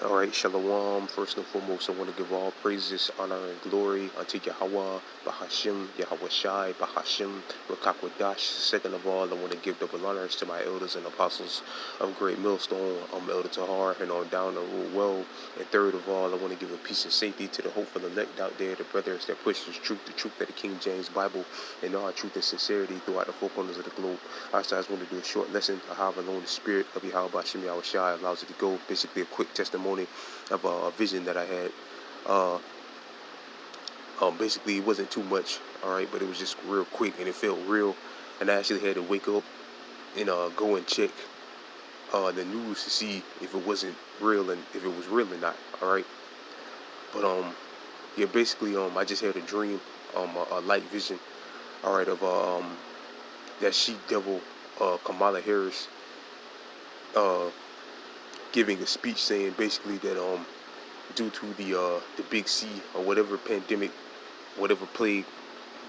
All right, Shalom. First and foremost, I want to give all praises, honor, and glory unto Yahweh, Bahashim, Yahweh Shai, Bahashim, Rakakwadash. Second of all, I want to give double honors to my elders and apostles of Great Millstone, Elder Tahar, and on down the rule well. And third of all, I want to give a peace and safety to the hopeful elect out there, the brothers that push the truth of the King James Bible, and all truth and sincerity throughout the four corners of the globe. I just want to do a short lesson of how alone the spirit of Yahweh Bahashim, Yahweh Shai allows it to go. Basically, a quick testimony of a vision that I had. Basically, it wasn't too much, all right, but it was just real quick and it felt real. And I actually had to wake up and go and check the news to see if it wasn't real and if it was real or not, all right. But yeah, basically, I just had a dream, a light vision, all right, of that she devil, Kamala Harris, giving a speech saying basically that due to the big C or whatever pandemic, whatever plague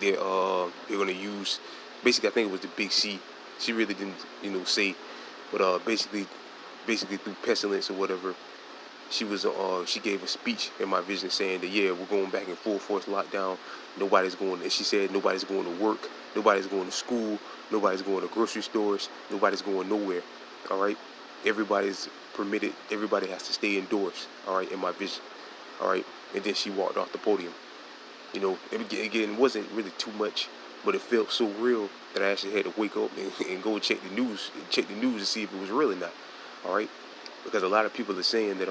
they're gonna use. Basically, I think it was the big C. She really didn't say, but basically through pestilence or whatever, she gave a speech in my vision saying that yeah, we're going back in full force lockdown. Nobody's going. And she said nobody's going to work, nobody's going to school, nobody's going to grocery stores, nobody's going nowhere. All right, everybody's permitted. Everybody has to stay indoors. All right, in my vision. All right, and then she walked off the podium. Again, it wasn't really too much, but it felt so real that I actually had to wake up and go and check the news to see if it was real or not. All right, because a lot of people are saying that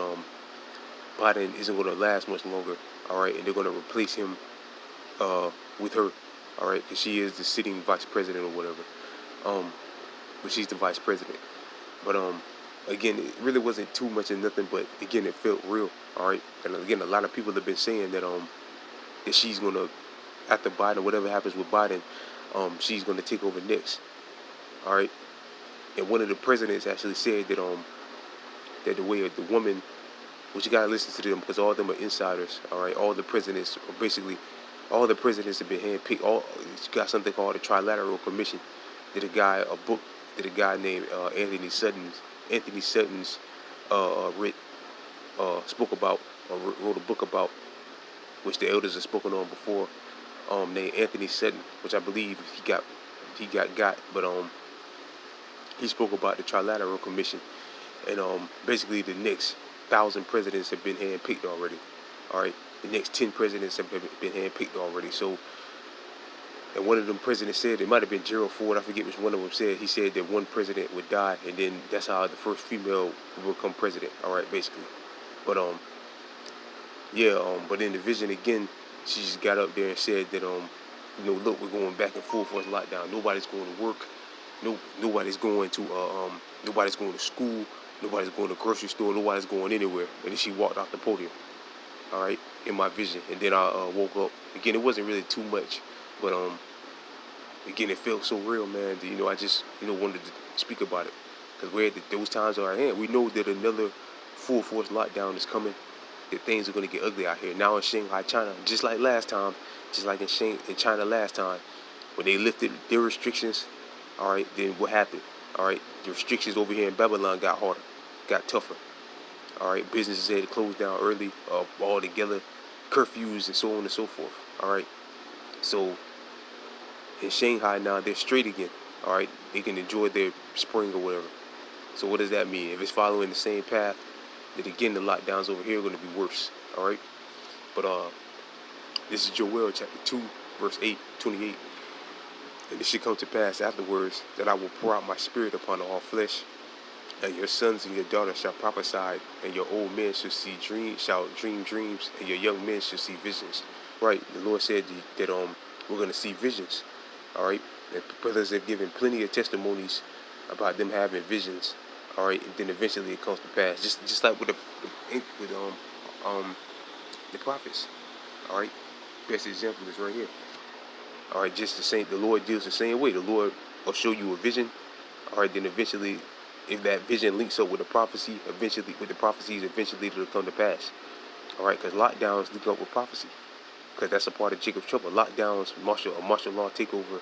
Biden isn't going to last much longer. All right, and they're going to replace him with her. All right, because she is the sitting vice president or whatever. But she's the vice president. But again, it really wasn't too much of nothing. But again, it felt real. All right, and again, a lot of people have been saying that that she's gonna, after Biden, whatever happens with Biden, she's gonna take over next. All right, and one of the presidents actually said that the way of the woman, which you gotta listen to them because all of them are insiders. All right, all the presidents are basically, all the presidents have been handpicked. It's got something called the Trilateral Commission. Did a guy named Anthony Sutton's spoke about or wrote a book about, which the elders have spoken on before, named Anthony Sutton, which I believe he got, but he spoke about the Trilateral Commission, and basically the next 1,000 presidents have been handpicked already. All right, the next 10 presidents have been handpicked already. So, and one of them presidents said, it might have been Gerald Ford, I forget which one of them said. He said that one president would die, and then that's how the first female would become president. All right, basically, but yeah, but in the vision again, she just got up there and said that look, we're going back in full force lockdown. Nobody's going to work. Nobody's going to school. Nobody's going to grocery store. Nobody's going anywhere. And then she walked off the podium. All right, in my vision. And then I woke up. Again, it wasn't really too much, but again, it felt so real, man. That, I just wanted to speak about it because we're at those times are at hand. We know that another full force lockdown is coming. That things are going to get ugly out here now in Shanghai, China, just like last time, just like in China last time, when they lifted their restrictions. All right, then what happened? All right, the restrictions over here in Babylon got harder, got tougher. All right, businesses had to close down early, all together, curfews and so on and so forth. All right, so in Shanghai now they're straight again. All right, they can enjoy their spring or whatever. So what does that mean? If it's following the same path, then again the lockdowns over here are going to be worse. All right, but this is Joel chapter 2, verse 28. And it should come to pass afterwards that I will pour out my spirit upon all flesh, and your sons and your daughters shall prophesy, and your old men shall dream dreams, and your young men shall see visions. Right, the Lord said that we're going to see visions. All right, and brothers have given plenty of testimonies about them having visions. All right, and then eventually it comes to pass, just like with the prophets. All right, best example is right here. All right, just the same. The Lord deals the same way. The Lord will show you a vision. All right, then eventually, if that vision links up with the prophecy, eventually it'll come to pass. All right, because lockdowns link up with prophecy, because that's a part of Jacob's trouble. Lockdowns, martial law takeover,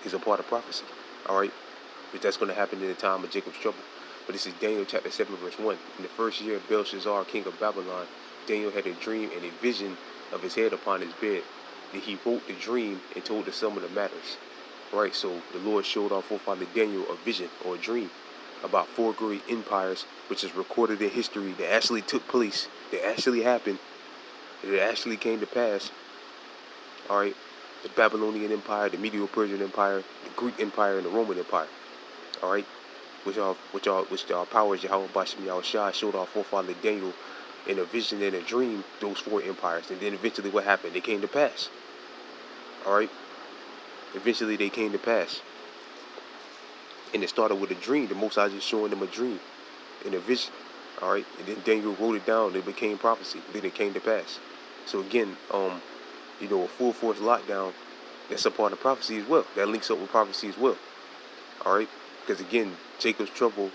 is a part of prophecy. All right, which that's going to happen in the time of Jacob's trouble. But this is Daniel chapter 7, verse 1. In the first year of Belshazzar, king of Babylon, Daniel had a dream and a vision of his head upon his bed. Then he wrote the dream and told the sum of the matters. Right, so the Lord showed our forefather Daniel a vision or a dream about 4 great empires, which is recorded in history, that actually took place, that actually happened, that actually came to pass. All right, the Babylonian Empire, the Medo-Persian Empire, the Greek Empire, and the Roman Empire. All right, which our powers Yahweh Bashim Yahushua showed our forefather Daniel in a vision and a dream, those 4 empires, and then eventually what happened? They came to pass. All right, eventually they came to pass. And it started with a dream. The Most High just showing them a dream and a vision. All right. And then Daniel wrote it down. It became prophecy. Then it came to pass. So again, a full force lockdown, that's a part of prophecy as well. That links up with prophecy as well. All right. Because again, Jacob's trouble,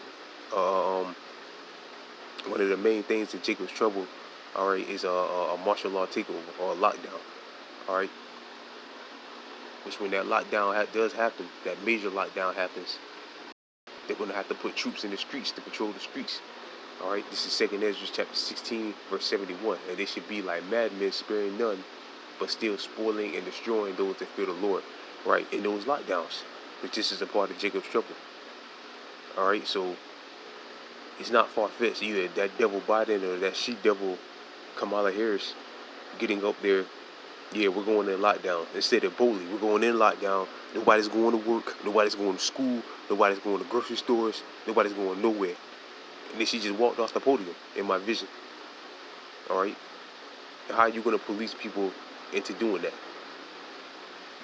one of the main things in Jacob's trouble, all right, is a martial law takeover or a lockdown. All right. Which when that lockdown does happen, that major lockdown happens, they're going to have to put troops in the streets to patrol the streets. All right, this is 2nd Ezra chapter 16, verse 71. And they should be like madmen, sparing none, but still spoiling and destroying those that fear the Lord. Right, in those lockdowns, which this is a part of Jacob's trouble. All right, so it's not far-fetched. Either that devil Biden or that she-devil Kamala Harris getting up there. Yeah, we're going in lockdown. Instead of boldly, we're going in lockdown. Nobody's going to work. Nobody's going to school. Nobody's going to grocery stores. Nobody's going nowhere. And then she just walked off the podium in my vision. All right? And how are you going to police people into doing that?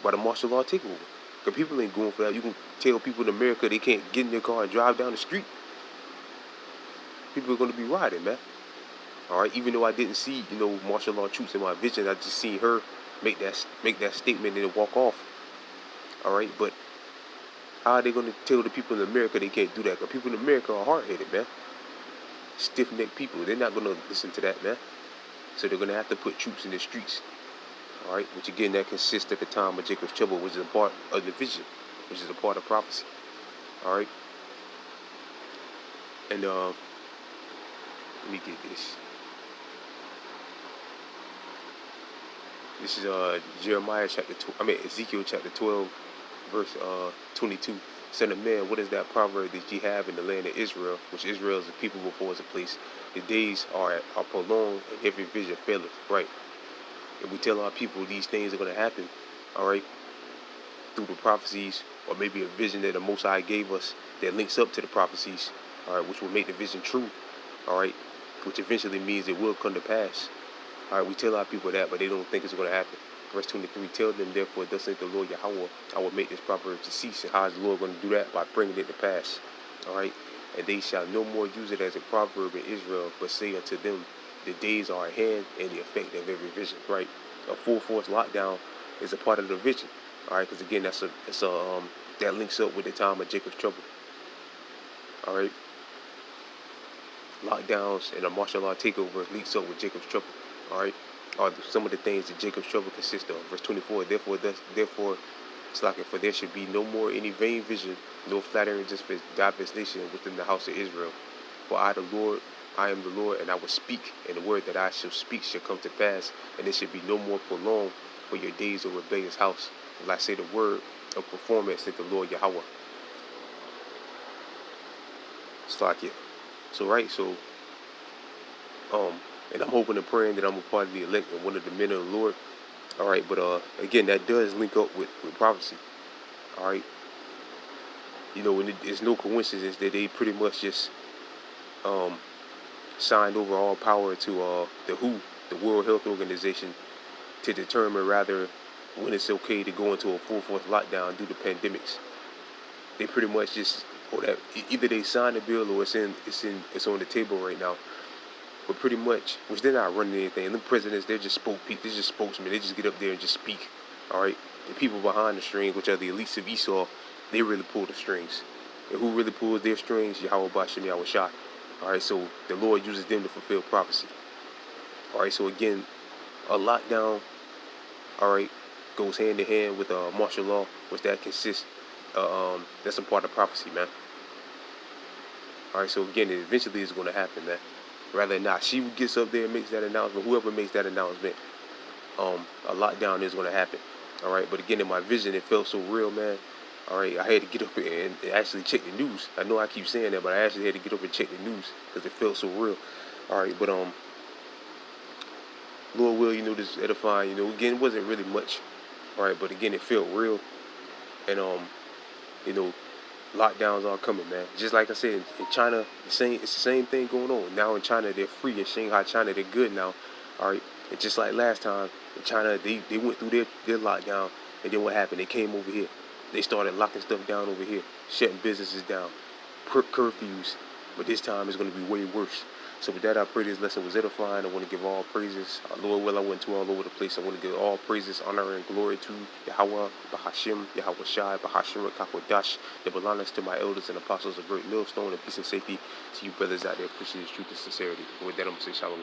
By the martial law takeover. Because people ain't going for that. You can tell people in America they can't get in their car and drive down the street. People are going to be riding, man. All right? Even though I didn't see, martial law troops in my vision, I just seen her make that statement and then walk off. All right, but how are they going to tell the people in America they can't do that? Because people in America are hard-headed, man. Stiff-necked people. They're not going to listen to that, man. So they're going to have to put troops in the streets. All right, which again, that consists at the time of Jacob's trouble, which is a part of the vision, which is a part of prophecy. All right, and let me get this. This is Ezekiel chapter 12, verse 22. Son of man, what is that proverb that ye have in the land of Israel, which Israel is a people before is a place? The days are prolonged and every vision faileth. Right. If we tell our people these things are going to happen, all right, through the prophecies, or maybe a vision that the Most High gave us that links up to the prophecies, all right, which will make the vision true, all right, which eventually means it will come to pass. All right, we tell our people that, but they don't think it's going to happen. Verse 23, tell them, therefore, thus saith the Lord Yahweh, I will make this proverb to cease. And how is the Lord going to do that? By bringing it to pass. All right, and they shall no more use it as a proverb in Israel, but say unto them, the days are at hand and the effect of every vision. Right, a full force lockdown is a part of the vision. All right, because again, that links up with the time of Jacob's trouble. All right, lockdowns and a martial law takeover links up with Jacob's trouble. All right, are some of the things that Jacob's trouble consists of. Verse 24, therefore, slacking, for there should be no more any vain vision, no flattering divination within the house of Israel. For I, the Lord, I am the Lord, and I will speak, and the word that I shall speak shall come to pass, and it should be no more prolonged for your days, O rebellious house. Will I say the word of performance said the Lord Yahweh. Slacking. And I'm hoping and praying that I'm a part of the elect and one of the men of the Lord. All right, but again, that does link up with prophecy. All right, and it's no coincidence that they pretty much just signed over all power to the WHO, the World Health Organization, to determine rather when it's okay to go into a full force lockdown due to pandemics. They pretty much just, or that either they signed the bill or it's on the table right now. But pretty much, which they're not running anything. And the presidents, they're just spokesmen. They just get up there and just speak. All right. The people behind the strings, which are the elites of Esau, they really pull the strings. And who really pulls their strings? Yahweh Bashim Yahushua. All right. So the Lord uses them to fulfill prophecy. All right. So again, a lockdown, all right, goes hand in hand with martial law, which that consists. That's a part of prophecy, man. All right, so again, eventually it's going to happen, man. Rather than not, she gets up there and makes that announcement. Whoever makes that announcement, a lockdown is going to happen. All right, but again, in my vision, it felt so real, man. All right, I had to get up and actually check the news. I know I keep saying that, but I actually had to get up and check the news because it felt so real. All right, but Lord will, this edifying. Again, it wasn't really much. All right, but again, it felt real, and you know, lockdowns are coming, man. Just like I said, in China, it's the same thing going on. Now in China, they're free. In Shanghai, China, they're good now. All right. And just like last time, in China, they went through their lockdown. And then what happened? They came over here. They started locking stuff down over here, shutting businesses down, curfews. But this time it's going to be way worse. So with that, I pray this lesson was edifying. I want to give all praises. Lord will, I went to all over the place. I want to give all praises, honor, and glory to Yahweh, Bahashim, Yahweh Shai, Bahashim, Rekakwadash, the belongings to my elders and apostles of great millstone, and peace and safety to you brothers out there, appreciate truth and sincerity. And with that, I'm going to say shalom.